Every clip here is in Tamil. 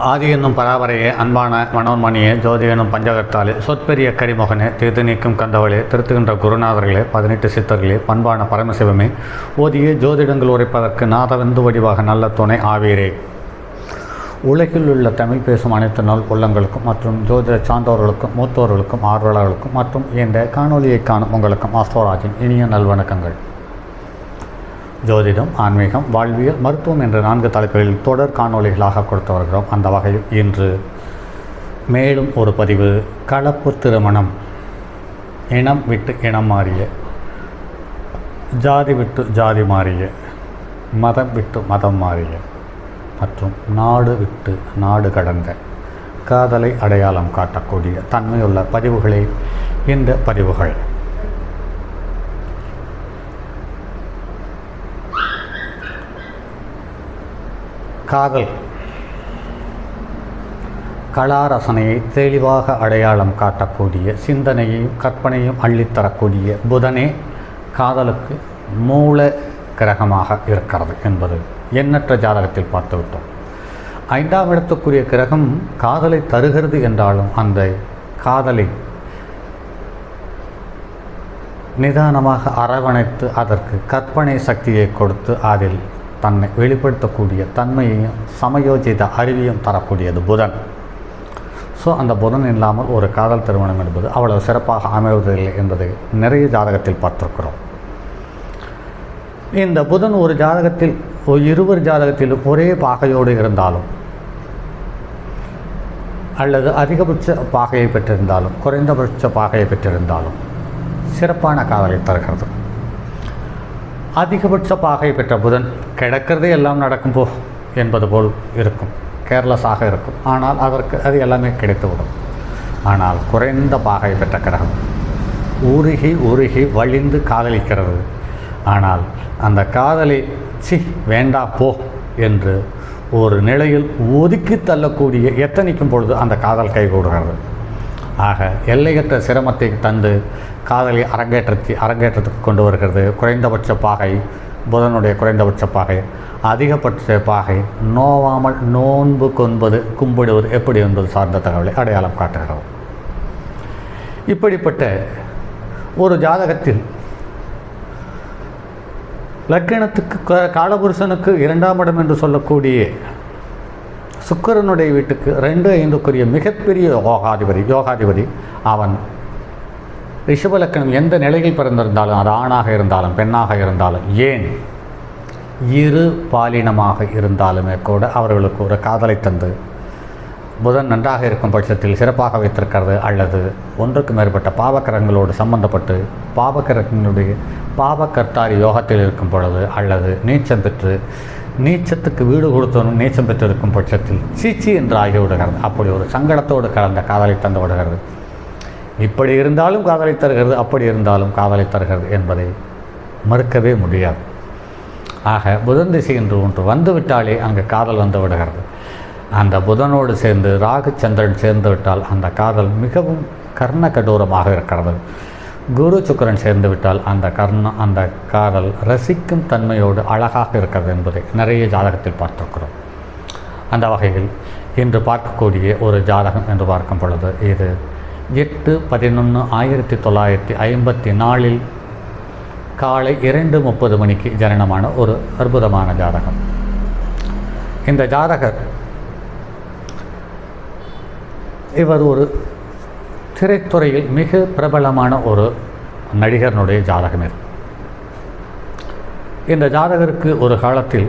ஆதி என்னும் பராபரையே, அன்பான மனோன்மணியே, ஜோதி என்னும் பஞ்சகத்தாலே, சொற்பெரிய கரிமுகனே, தீர்த்து நீக்கும் கந்தவளே, திருத்துகின்ற குருநாதர்களே, 18 சித்தர்களே, பண்பான பரமசிவமே, ஓதியே ஜோதிடங்கள் உரைப்பதற்கு நாதவந்து வடிவாக நல்ல துணை ஆவீரே. உலகில் உள்ள தமிழ் பேசும் அனைத்து நாள் உள்ளங்களுக்கும் மற்றும் ஜோதிட சார்ந்தவர்களுக்கும் மூத்தோர்களுக்கும் ஆர்வலர்களுக்கும் மற்றும் இந்த காணொலியை காணும் உங்களுக்கும் ஆஸ்ட்ரோராஜின் இனிய நல்வணக்கங்கள். ஜோதிடம், ஆன்மீகம், வாழ்வியல், மருத்துவம் என்ற 4 தலைப்புகளில் தொடர் காணொலிகளாக கொடுத்து வருகிறோம். அந்த வகையில் இன்று மேலும் ஒரு பதிவு, கலப்பு திருமணம், இனம் விட்டு இனம் மாறிய, ஜாதி விட்டு ஜாதி மாறிய, மதம் விட்டு மதம் மாறிய மற்றும் நாடு விட்டு நாடு கடந்த காதலை அடையாளம் காட்டக்கூடிய தன்மையுள்ள பதிவுகளே இந்த பதிவுகள். காதல் கலாரசனையை தெளிவாக அடையாளம் காட்டக்கூடிய, சிந்தனையையும் கற்பனையும் அள்ளித்தரக்கூடிய புதனே காதலுக்கு மூல கிரகமாக இருக்கிறது என்பது எண்ணற்ற ஜாதகத்தில் பார்த்துவிட்டோம். 5ஆம் இடத்துக்குரிய கிரகம் காதலை தருகிறது என்றாலும் அந்த காதலை நிதானமாக அரவணைத்து அதற்கு கற்பனை சக்தியை கொடுத்து அதில் தன்னை வெளிப்படுத்தக்கூடிய தன்மையையும் சமயோஜித அறிவியும் தரக்கூடியது புதன். ஸோ அந்த புதன் இல்லாமல் ஒரு காதல் திருமணம் என்பது அவ்வளவு சிறப்பாக அமைவதில்லை என்பதை நிறைய ஜாதகத்தில் பார்த்திருக்கிறோம். இந்த புதன் ஒரு ஜாதகத்தில் இருவர் ஜாதகத்திலும் ஒரே பாகையோடு இருந்தாலும் அல்லது அதிகபட்ச பாகையை பெற்றிருந்தாலும் குறைந்தபட்ச பாகையை பெற்றிருந்தாலும் சிறப்பான காதலை தருகிறது. அதிகபட்ச பாகை பெற்ற புதன் கிடக்கிறதே எல்லாம் நடக்கும் என்பது போல் இருக்கும், கேர்லெஸ்ஸாக இருக்கும். ஆனால் அதற்கு அது எல்லாமே கிடைத்துவிடும். ஆனால் குறைந்த பாகை பெற்ற கிரகம் உருகி உருகி வழிந்து காதலிக்கிறது. ஆனால் அந்த காதலை வேண்டாம் போ என்று ஒரு நிலையில் ஒதுக்கி தள்ளக்கூடிய எத்தனைக்கும் பொழுது அந்த காதல் கைகூடுகிறது. ஆக எல்லையற்ற சிரமத்தை தந்து காதலை அரங்கேற்றத்துக்கு கொண்டு வருகிறது. குறைந்தபட்ச பாகை புதனுடைய குறைந்தபட்ச பாகை, அதிகபட்ச பாகை நோவாமல் நோன்பு கும்பிடுவது எப்படி என்பது சார்ந்த தகவலை அடையாளம் காட்டுகிறது. இப்படிப்பட்ட ஒரு ஜாதகத்தில் லக்னத்துக்கு காலபுருஷனுக்கு 2ஆம் இடம் என்று சொல்லக்கூடிய சுக்கிரனுடைய வீட்டுக்கு 2-5க்குரிய மிகப்பெரிய யோகாதிபதி அவன் ரிஷப லக்னம் எந்த நிலையில் பிறந்திருந்தாலும், அது ஆணாக இருந்தாலும் பெண்ணாக இருந்தாலும், ஏன் இரு பாலினமாக இருந்தாலுமே கூட அவர்களுக்கு ஒரு காதலை தந்து புதன் நன்றாக இருக்கும் பட்சத்தில் சிறப்பாக வைத்திருக்கிறது. அல்லது ஒன்றுக்கு மேற்பட்ட பாவக்கிரகங்களோடு சம்பந்தப்பட்டு பாவக்கிரகங்களுடைய பாவக்கர்த்தாரி யோகத்தில் இருக்கும் பொழுது, அல்லது நீச்சம் பெற்று நீச்சத்துக்கு வீடு கொடுத்தவனும் நீச்சம் பெற்றிருக்கும் பட்சத்தில் சீச்சி என்று ஆகிவிடுகிறது. அப்படி ஒரு சங்கடத்தோடு கலந்த காதலை தந்து விடுகிறது. இப்படி இருந்தாலும் காதலை தருகிறது, அப்படி இருந்தாலும் காதலை தருகிறது என்பதை மறுக்கவே முடியாது. ஆக புதன் திசை என்று ஒன்று வந்துவிட்டாலே அங்கு காதல் வந்து விடுகிறது. அந்த புதனோடு சேர்ந்து ராகு சந்திரன் சேர்ந்து விட்டால் அந்த காதல் மிகவும் கர்ண கடூரமாக இருக்கிறது. குரு சுக்கிரன் சேர்ந்து விட்டால் அந்த காதல் ரசிக்கும் தன்மையோடு அழகாக இருக்கிறது என்பதை நிறைய ஜாதகத்தில் பார்த்திருக்கிறோம். அந்த வகையில் இன்று பார்க்கக்கூடிய ஒரு ஜாதகம் என்று பார்க்கும் பொழுது இது 8/11/1954 காலை 2:30 மணிக்கு ஜனனமான ஒரு அற்புதமான ஜாதகம். இந்த ஜாதகர் இவர் ஒரு திரைத்துறையில் மிக பிரபலமான ஒரு நடிகர்னுடைய ஜாதகம் இது. இந்த ஜாதகருக்கு ஒரு காலத்தில்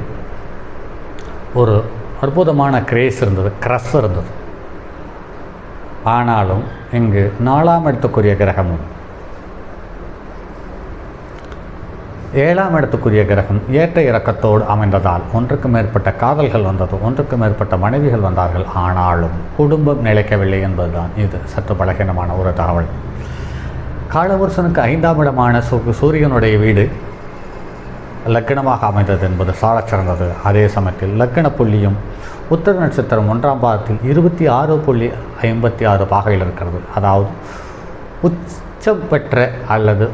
ஒரு அற்புதமான கிரேஸ் இருந்தது, க்ரஷ் இருந்தது. ஆனாலும் இங்கு 4ஆம் இடத்துக்குரிய கிரகமும் 7ஆம் இடத்துக்குரிய கிரகம் ஏற்ற இறக்கத்தோடு அமைந்ததால் ஒன்றுக்கு மேற்பட்ட காதல்கள் வந்தது, ஒன்றுக்கு மேற்பட்ட மனைவிகள் வந்தார்கள். ஆனாலும் குடும்பம் நிலைக்கவில்லை என்பதுதான் இது சற்று பலகீனமான ஒரு தகவல். காலபுருஷனுக்கு 5ஆம் இடமான சூரியனுடைய வீடு லக்னமாக அமைந்தது என்பது சாலச் சிறந்தது. அதே சமயத்தில் லக்ன புள்ளியும் உத்தர நட்சத்திரம் 1ஆம் பாதத்தில் 26.56 பாகையில் இருக்கிறது. அதாவது உச்சம் பெற்ற அல்லது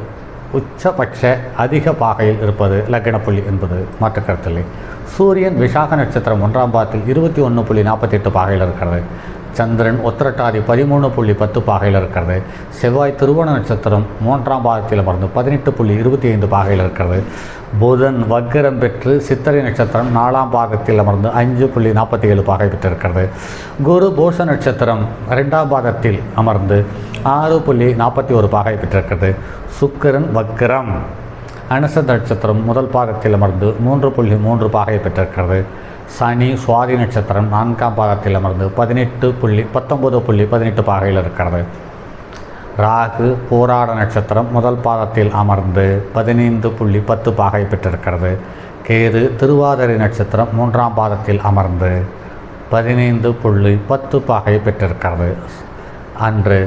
உச்சபட்ச அதிக பாகையில் இருப்பது லக்ன புள்ளி என்பது மாற்றுக்கருத்தில்லை. சூரியன் விசாக நட்சத்திரம் 1ஆம் பாதத்தில் 21.48 பாகையில் இருக்கிறது. சந்திரன் உத்திரட்டாதி 13.10 பாகையில் இருக்கிறது. செவ்வாய் திருவோண நட்சத்திரம் 3ஆம் பாதத்தில் அமர்ந்து 18.25 பாகையில் இருக்கிறது. புதன் வக்கரம் பெற்று சித்திரை நட்சத்திரம் 4ஆம் பாதத்தில் அமர்ந்து 5.47 பாகை பெற்றிருக்கிறது. குரு பூஷ நட்சத்திரம் 2ஆம் பாதத்தில் அமர்ந்து 6.41 பாகை பெற்றிருக்கிறது. சுக்கிரன் வக்கரம் அனுச நட்சத்திரம் 1 பாதத்தில் அமர்ந்து 3.3 பாகை பெற்றிருக்கிறது. சனி சுவாதி நட்சத்திரம் 4ஆம் பாதத்தில் அமர்ந்து 19.18 பாகையில் இருக்கிறது. ராகு போராட நட்சத்திரம் 1 பாதத்தில் அமர்ந்து 15.10 பாகை பெற்றிருக்கிறது. கேது திருவாதிரை நட்சத்திரம் 3ஆம் பாதத்தில் அமர்ந்து 15.10 பாகை பெற்றிருக்கிறது. அன்று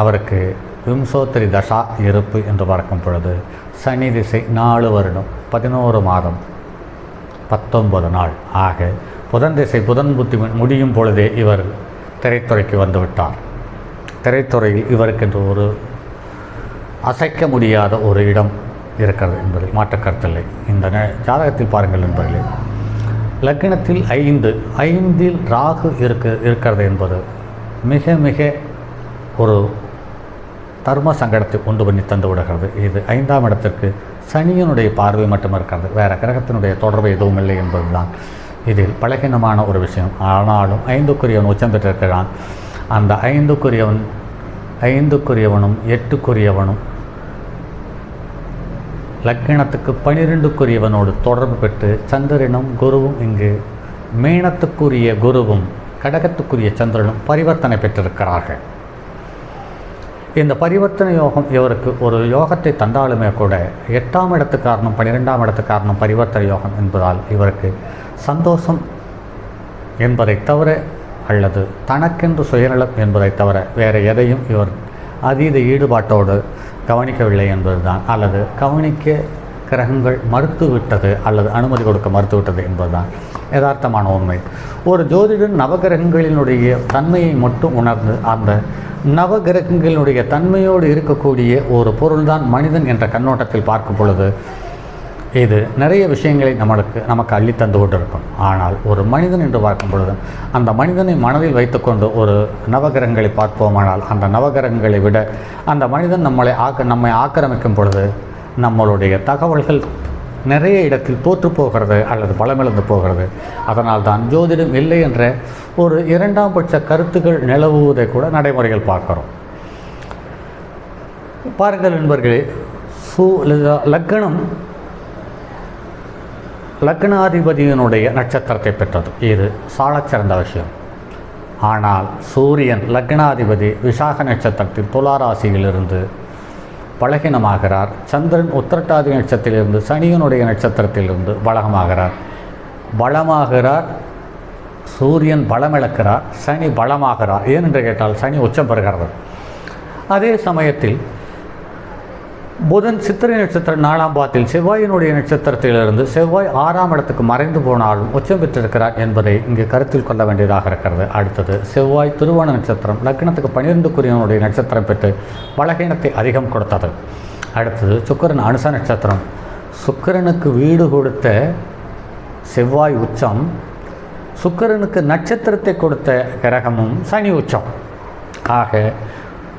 அவருக்கு விம்சோத்திரி தசா இருப்பு என்று பார்க்கும் பொழுது சனி திசை 4 வருடம் 11 மாதம் 19 நாள் ஆக புதன் திசை புதன் புத்தி முடியும் பொழுதே இவர் திரைத்துறைக்கு வந்துவிட்டார். திரைத்துறையில் இவருக்கென்று ஒரு அசைக்க முடியாத ஒரு இடம் இருக்கிறது என்பதில் மாற்றுக்கருத்தில்லை. இந்த ஜாதகத்தில் பாருங்கள் என்பதில் லக்னத்தில் 5 ராகு இருக்கிறது என்பது மிக மிக ஒரு தர்ம சங்கடத்தை உண்டு பண்ணி தந்து விடுகிறது. இது 5ஆம் இடத்திற்கு சனியினுடைய பார்வை மட்டும் இருக்கிறது, வேறு கிரகத்தினுடைய தொடர்பு எதுவும் இல்லை என்பதுதான் இதில் பலகீனமான ஒரு விஷயம். ஆனாலும் 5க்குரியவன் உச்சம் பெற்றிருக்கிறான். அந்த 5க்குரியவனும் 8க்குரியவனும் லக்னத்துக்கு 12க்குரியவனோடு தொடர்பு பெற்று சந்திரனும் குருவும் இங்கு மீனத்துக்குரிய குருவும் கடகத்துக்குரிய சந்திரனும் பரிவர்த்தனை பெற்றிருக்கிறார்கள். இந்த பரிவர்த்தனை யோகம் இவருக்கு ஒரு யோகத்தை தந்தாலுமே கூட 8ஆம் இடத்துக்காரனும் 12ஆம் இடத்துக்காரனும் பரிவர்த்தனை யோகம் என்பதால் இவருக்கு சந்தோஷம் என்பதை தவிர அல்லது தனக்கென்று சுயநலம் என்பதை தவிர வேறு எதையும் இவர் அதீத ஈடுபாட்டோடு கவனிக்கவில்லை என்பதுதான், அல்லது கவனிக்க கிரகங்கள் மறுத்துவிட்டது அல்லது அனுமதி கொடுக்க மறுத்துவிட்டது என்பதுதான் யதார்த்தமான உண்மை. ஒரு ஜோதிடன் நவகிரகங்களினுடைய தன்மையை மட்டும் உணர்ந்து அந்த நவகிரகங்களினுடைய தன்மையோடு இருக்கக்கூடிய ஒரு பொருள்தான் மனிதன் என்ற கண்ணோட்டத்தில் பார்க்கும் பொழுது இது நிறைய விஷயங்களை நமக்கு அள்ளி தந்து கொண்டிருக்கும். ஆனால் ஒரு மனிதன் என்று பார்க்கும் பொழுது அந்த மனிதனை மனதில் வைத்துக்கொண்டு ஒரு நவகிரகங்களை பார்ப்போமானால் அந்த நவகிரகங்களை விட அந்த மனிதன் நம்மை ஆக்கிரமிக்கும் பொழுது நம்மளுடைய தகவல்கள் நிறைய இடத்தில் தோற்று போகிறது அல்லது பலமிழந்து போகிறது. அதனால் தான் ஜோதிடம் இல்லை என்ற ஒரு 2ஆம் பட்ச கருத்துக்கள் நிலவுவதை கூட நடைமுறைகள் பார்க்கிறோம். பாருங்கள் நண்பர்களே, லக்னாதிபதியினுடைய நட்சத்திரத்தை பெற்றது, இது சாலச்சிறந்த விஷயம். ஆனால் சூரியன் லக்னாதிபதி விசாக நட்சத்திரத்தில் துலா ராசியிலிருந்து பலகீனமாகிறார். சந்திரன் உத்திரட்டாதி நட்சத்திரத்திலிருந்து சனியனுடைய நட்சத்திரத்திலிருந்து பலமாகிறார். சூரியன் பலமிழக்கிறார், சனி பலமாகிறார். ஏனென்று கேட்டால் சனி உச்சம் பெறுகிறது. அதே சமயத்தில் புதன் சித்திரை நட்சத்திரம் 4ஆம் பாதத்தில் செவ்வாயினுடைய நட்சத்திரத்திலிருந்து செவ்வாய் 6ஆம் இடத்துக்கு மறைந்து போனாலும் உச்சம் பெற்றிருக்கிறார் என்பதை இங்கு கருத்தில் கொள்ள வேண்டியதாக இருக்கிறது. அடுத்தது செவ்வாய் திருவோண நட்சத்திரம் லக்னத்துக்கு 12க்குரியவனுடைய நட்சத்திரம் பெற்று பலகீனத்தை அதிகம் கொடுத்தது. அடுத்தது சுக்கிரன் அனுச நட்சத்திரம், சுக்கிரனுக்கு வீடு கொடுத்த செவ்வாய் உச்சம், சுக்கிரனுக்கு நட்சத்திரத்தை கொடுத்த கிரகமும் சனி உச்சம். ஆக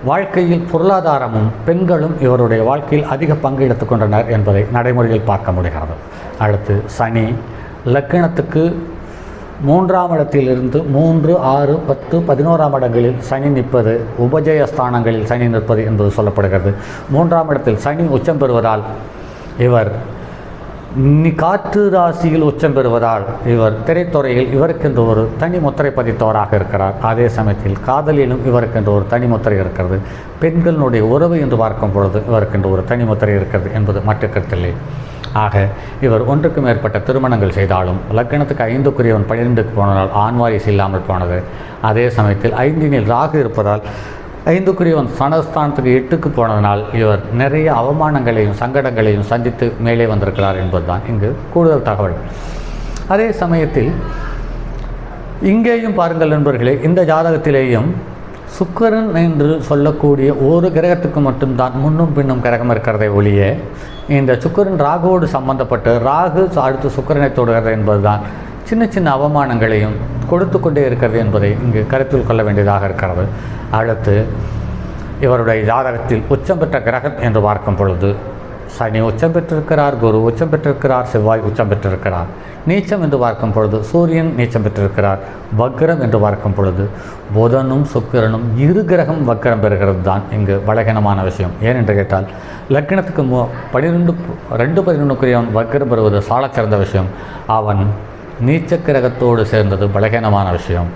வாழ்க்கையில் பொருளாதாரமும் பெண்களும் இவருடைய வாழ்க்கையில் அதிக பங்கு எடுத்துக்கொண்டனர் என்பதை நடைமுறையில் பார்க்க முடிகிறது. அடுத்து சனி லக்னத்துக்கு 3ஆம் இடத்திலிருந்து 3, 6, 10, 11ஆம் இடங்களில் சனி நிற்பது, உபஜயஸ்தானங்களில் சனி நிற்பது என்பது சொல்லப்படுகிறது. 3ஆம் இடத்தில் சனி உச்சம் பெறுவதால் இவர் காற்று ராசியில் உச்சம் பெறுவதால் இவர் திரைத்துறையில் இவருக்கென்று ஒரு தனி முத்திரை பதித்தவராக இருக்கிறார். அதே சமயத்தில் காதலிலும் இவருக்கென்று ஒரு தனி முத்திரை இருக்கிறது. பெண்களுடைய உறவு என்று பார்க்கும் பொழுது இவருக்கென்று ஒரு தனி முத்திரை இருக்கிறது என்பது மற்ற கருத்தில்லை. ஆக இவர் ஒன்றுக்கு மேற்பட்ட திருமணங்கள் செய்தாலும் லக்னத்துக்கு 5க்குரியவன் 12க்கு போனதால் ஆண் வாரிசு இல்லாமல் போனது. அதே சமயத்தில் 5இல் ராகு இருப்பதால் 5க்குரியவன் சனஸ்தானத்துக்கு 8க்கு போனதனால் இவர் நிறைய அவமானங்களையும் சங்கடங்களையும் சந்தித்து மேலே வந்திருக்கிறார் என்பதுதான் இங்கு கூடுதல் தகவல். அதே சமயத்தில் இங்கேயும் பாருங்கள் நண்பர்களே, இந்த ஜாதகத்திலேயும் சுக்கிரன் என்று சொல்லக்கூடிய ஒரு கிரகத்துக்கு மட்டும்தான் முன்னும் பின்னும் கிரகம் இருக்கிறதை ஒழிய இந்த சுக்கிரன் ராகுவோடு சம்பந்தப்பட்டு ராகு அடுத்து சுக்கிரனை தொடுகிறது என்பதுதான் சின்ன சின்ன அவமானங்களையும் கொடுத்து கொண்டே இருக்கிறது என்பதை இங்கு கருத்தில் கொள்ள வேண்டியதாக இருக்கிறது. அடுத்து இவருடைய ஜாதகத்தில் உச்சம் பெற்ற கிரகம் என்று பார்க்கும் பொழுது சனி உச்சம் பெற்றிருக்கிறார், குரு உச்சம் பெற்றிருக்கிறார், செவ்வாய் உச்சம் பெற்றிருக்கிறார். நீச்சம் என்று பார்க்கும் பொழுது சூரியன் நீச்சம் பெற்றிருக்கிறார். வக்ரம் என்று பார்க்கும் பொழுது புதனும் சுக்கிரனும் இரு கிரகம் வக்ரம் பெறுகிறது தான் இங்கு பலகீனமான விஷயம். ஏனென்று கேட்டால் லக்னத்துக்கு 2-11 வக்ரம் பெறுவது சாலச்சிறந்த விஷயம். அவன் நீச்ச கிரகத்தோடு சேர்ந்தது பலகீனமான விஷயம்.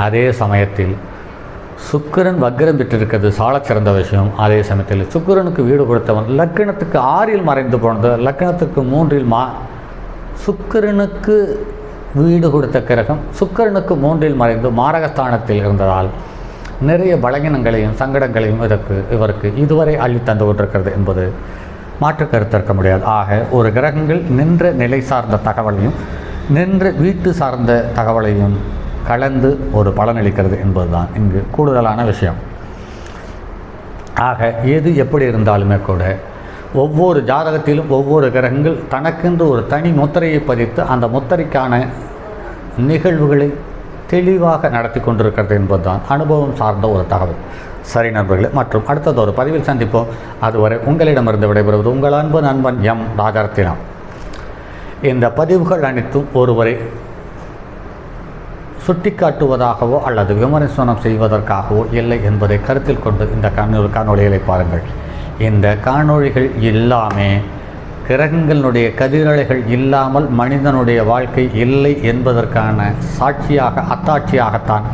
அதே சமயத்தில் சுக்கிரன் வக்ரம் பெற்றிருக்கிறது சாலச்சிறந்த விஷயம். அதே சமயத்தில் சுக்கிரனுக்கு வீடு கொடுத்தவன் லக்னத்துக்கு 6இல் மறைந்து போனது, லக்னத்துக்கு 3இல் சுக்கிரனுக்கு வீடு கொடுத்த கிரகம் சுக்கிரனுக்கு 3இல் மறைந்து மாரகஸ்தானத்தில் இருந்ததால் நிறைய பலகீனங்களையும் சங்கடங்களையும் இவருக்கு இதுவரை அள்ளி தந்து கொண்டிருக்கிறது என்பது மாற்று கருத்திருக்க முடியாது. ஆக ஒரு கிரகங்கள் நின்ற நிலை சார்ந்த தகவலையும் நின்ற வீட்டு சார்ந்த தகவலையும் கலந்து ஒரு பலனளிக்கிறது என்பதுதான் இங்கு கூடுதலான விஷயம். ஆக எது எப்படி இருந்தாலுமே கூட ஒவ்வொரு ஜாதகத்திலும் ஒவ்வொரு கிரகங்கள் தனக்கென்று ஒரு தனி முத்திரையை பதித்து அந்த முத்திரைக்கான நிகழ்வுகளை தெளிவாக நடத்தி கொண்டிருக்கிறது என்பதுதான் அனுபவம் சார்ந்த ஒரு தகவல். சரி நண்பர்களே, மற்றும் அடுத்தது ஒரு பதிவில் சந்திப்போம். அதுவரை உங்களிடமிருந்து விடைபெறுவது உங்கள் அன்பு நண்பன் எம் ராஜரத்தினம். இந்த பதிவுகள் அனைத்தும் ஒருவரை சுட்டிக்காட்டுவதாகவோ அல்லது விமர்சனம் செய்வதற்காகவோ இல்லை என்பதை கருத்தில் கொண்டு இந்த காணொளிகளை பாருங்கள். இந்த காணொளிகள் எல்லாமே கிரகங்களுடைய கதிரலைகள் இல்லாமல் மனிதனுடைய வாழ்க்கை இல்லை என்பதற்கான சாட்சியாக அத்தாட்சியாகத்தான்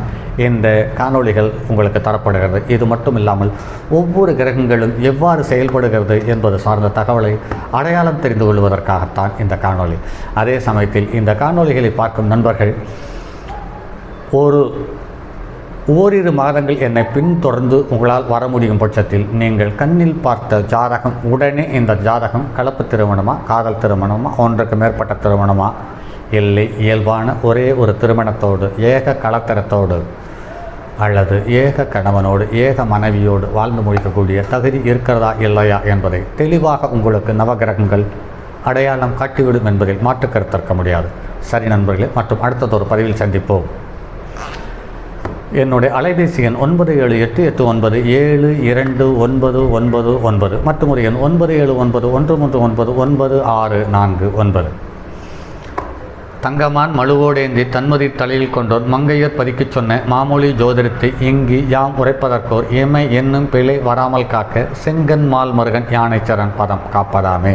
இந்த காணொளிகள் உங்களுக்கு தரப்படுகிறது. இது மட்டும் இல்லாமல் ஒவ்வொரு கிரகங்களும் எவ்வாறு செயல்படுகிறது என்பது சார்ந்த தகவலை அடையாளம் தெரிந்து கொள்வதற்காகத்தான் இந்த காணொளி. அதே சமயத்தில் இந்த காணொளிகளை பார்க்கும் நண்பர்கள் ஓரிரு மாதங்கள் என்னை பின்தொடர்ந்து உங்களால் வர முடியும் பட்சத்தில் நீங்கள் கண்ணில் பார்த்த ஜாதகம் உடனே இந்த ஜாதகம் கலப்பு திருமணமா, காதல் திருமணமா, ஒன்றுக்கு மேற்பட்ட திருமணமா, இல்லை இயல்பான ஒரே ஒரு திருமணத்தோடு ஏக கலத்தரத்தோடு அல்லது ஏக கணவனோடு ஏக மனைவியோடு வாழ்ந்து முடிக்கக்கூடிய தகுதி இருக்கிறதா இல்லையா என்பதை தெளிவாக உங்களுக்கு நவகிரகங்கள் அடையாளம் காட்டிவிடும் என்பதில் மாற்று கருத்திருக்க முடியாது. சரி நண்பர்களே, மற்றும் அடுத்ததொரு பதிவில் சந்திப்போம். என்னுடைய அலைபேசி எண் 9788972999 மற்றும் ஒரு எண் 9791399649. தங்கமான் மழுவோடேந்தி தன்மதி தலையில் கொண்டோர் மங்கையர் பதிக்கச் சொன்ன மாமொழி ஜோதிடத்தை இங்கு யாம் உரைப்பதற்கோர் எமை என்னும் பிழை வராமல் காக்க செங்கன் மால் முருகன் யானைச்சரன் பதம் காப்பதாமே.